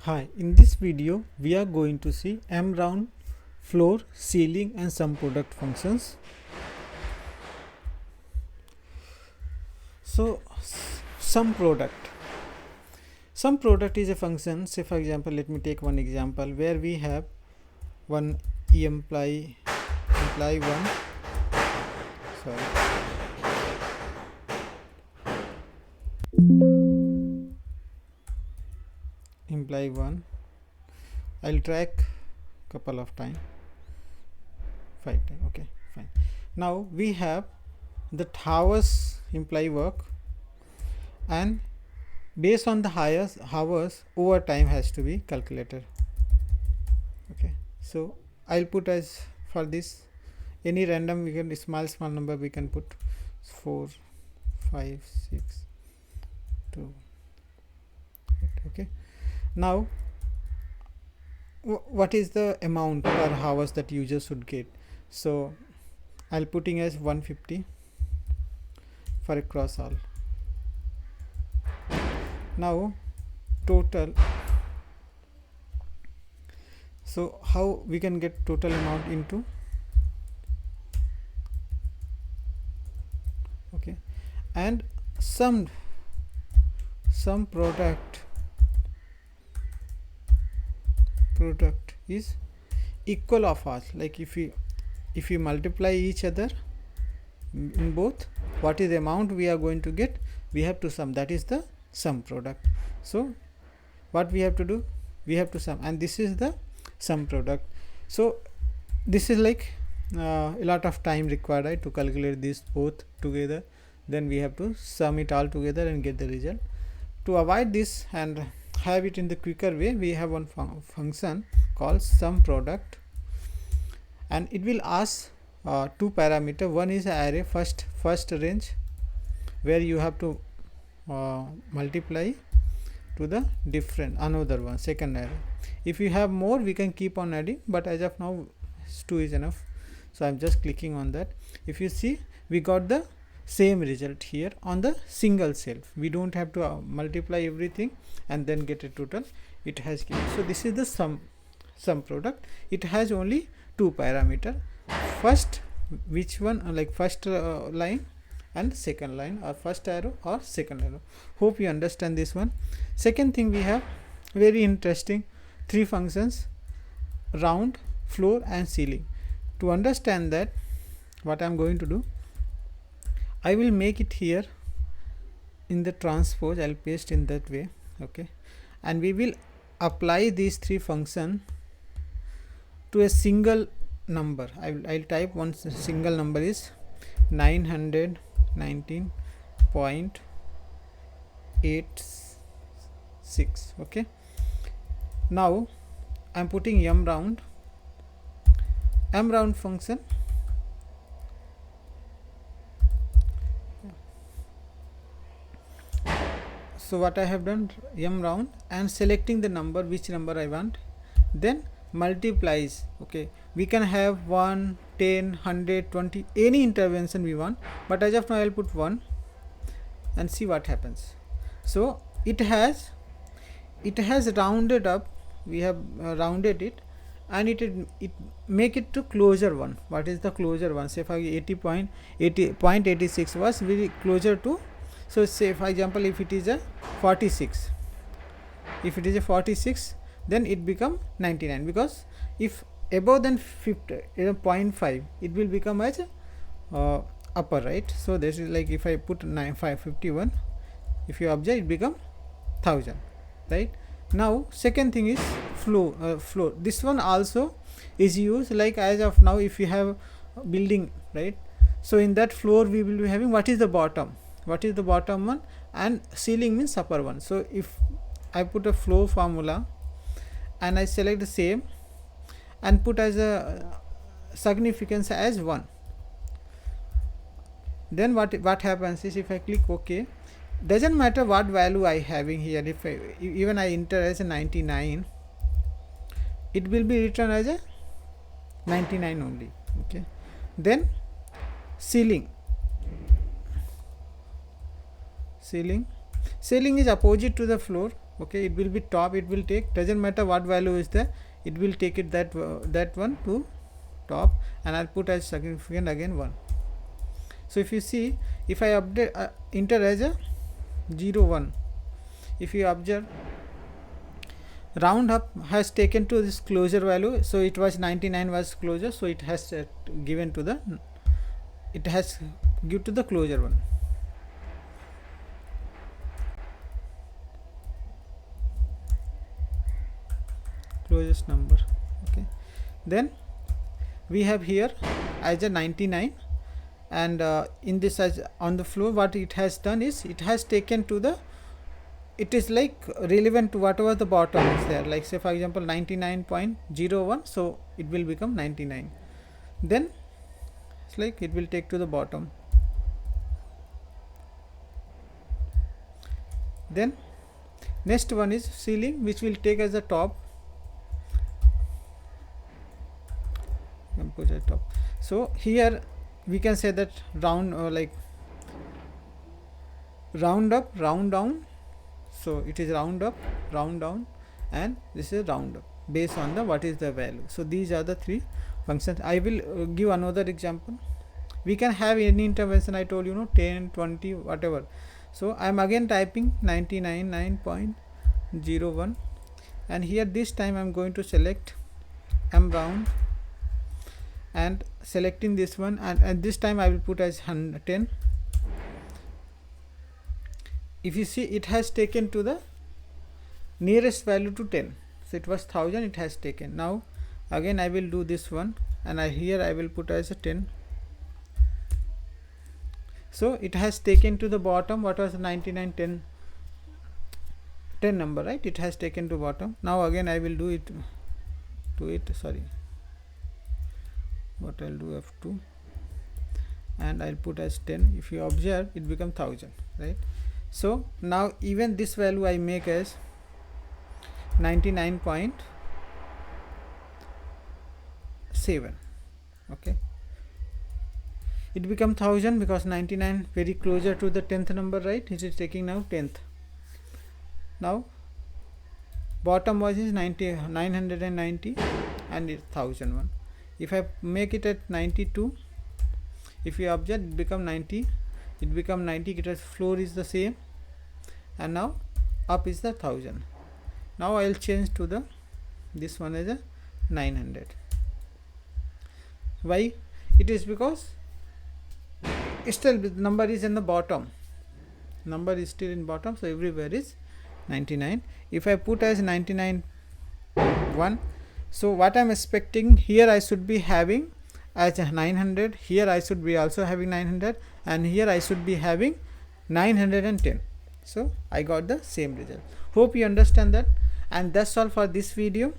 Hi, in this video we are going to see MROUND floor, ceiling and sum product functions. So sum product is a function. Say for example, let me take one example where we have one employee 1, sorry, employee 1. I'll track couple of time, 5 time. Okay, fine. Now we have the hours employee work, and based on the hours overtime has to be calculated. Okay, so I'll put as for this any random, we can small number we can put 4, 5, 6, 2. Okay, now what is the amount per hours that user should get? So I'll putting as 150 for across all. Now total, so how we can get total amount into, okay, and some product is equal of us, like if we multiply each other in both, what is the amount we are going to get, we have to sum, that is the sum product. So what we have to do, we have to sum, and this is the sum product. So this is like a lot of time required, right, to calculate these both together. Then we have to sum it all together and get the result. To avoid this and have it in the quicker way, we have one function called sum product, and it will ask two parameter. One is array first range, where you have to multiply to the different another one, second array. If you have more, we can keep on adding, but as of now 2 is enough, so I'm just clicking on that. If you see, we got the same result here on the single cell. We don't have to multiply everything and then get a total. It has given. So this is the sum product. It has only two parameter, first, which one, like first line and second line, or first arrow or second arrow. Hope you understand this one. Second thing, we have very interesting three functions: round, floor and ceiling. To understand that, what I'm going to do, I will make it here in the transpose. I'll paste in that way. Okay, and we will apply these three functions to a single number. I'll type one single number is 919.86. okay, now I'm putting MROUND function. So what I have done, MROUND, and selecting the number, which number I want, then multiplies. Okay, we can have 1, 10, 100, 20, any intervention we want, but as of now I'll put 1 and see what happens. So it has rounded up. We have rounded it, and it make it to closer one. What is the closer one? Say for 80.86 was very closer to. So say for example, if it is a 46, then it become 99, because if above than 50, 0.5, it will become as upper, right? So this is like if I put 551, if you observe, it become 1000, right? Now second thing is floor. This one also is used, like as of now, if you have building, right, so in that floor we will be having what is the bottom one, and ceiling means upper one. So if I put a flow formula and I select the same and put as a significance as 1, then what happens is, if I click OK, doesn't matter what value I having here, if even I enter as a 99, it will be written as a 99 only. Okay, then ceiling is opposite to the floor. okay, it will be top, it will take, doesn't matter what value is there, it will take it that that one to top, and I'll put as significant again 1. So if you see, if I update enter as a 0 1, if you observe, round up has taken to this closure value, so it was 99 was closure, so it has given to the, it has give to the closure one. Closest number, okay. Then we have here as a 99, and in this as on the floor, what it has done is it has taken to the, it is like relevant to whatever the bottom is there, like say for example 99.01, so it will become 99. Then it's like it will take to the bottom. Then next one is ceiling, which will take as the top, and put at top. So here we can say that round like round up, round down, so it is round up, round down, and this is round up based on the what is the value. So these are the 3 functions. I will give another example. We can have any intervention, I told you, 10 20 whatever. So I am again typing 99.01, and here this time I am going to select MROUND and selecting this one, and this time I will put as 10. If you see, it has taken to the nearest value to 10, so it was 1000, it has taken. Now again I will do this one, and here I will put as a 10. So it has taken to the bottom, what was 99, 10 number, right? It has taken to bottom. Now again I will do it sorry, what I'll do, F2, and I'll put as 10. If you observe, it becomes 1000, right? So now even this value I make as 99.7, okay. It becomes 1000 because 99 very closer to the 10th number, right? It is taking now 10th. Now bottom was is 990 and it's 1001. If I make it at 92, if you observe, it become 90, it become 90 because floor is the same, and now up is the 1000. Now I will change to the this one as a 900. Why? It is because still the number is in the bottom, number is still in bottom, so everywhere is 99. If I put as 99.1, so what I am expecting here, I should be having as 900, here I should be also having 900, and here I should be having 910. So I got the same result. Hope you understand that, and that's all for this video.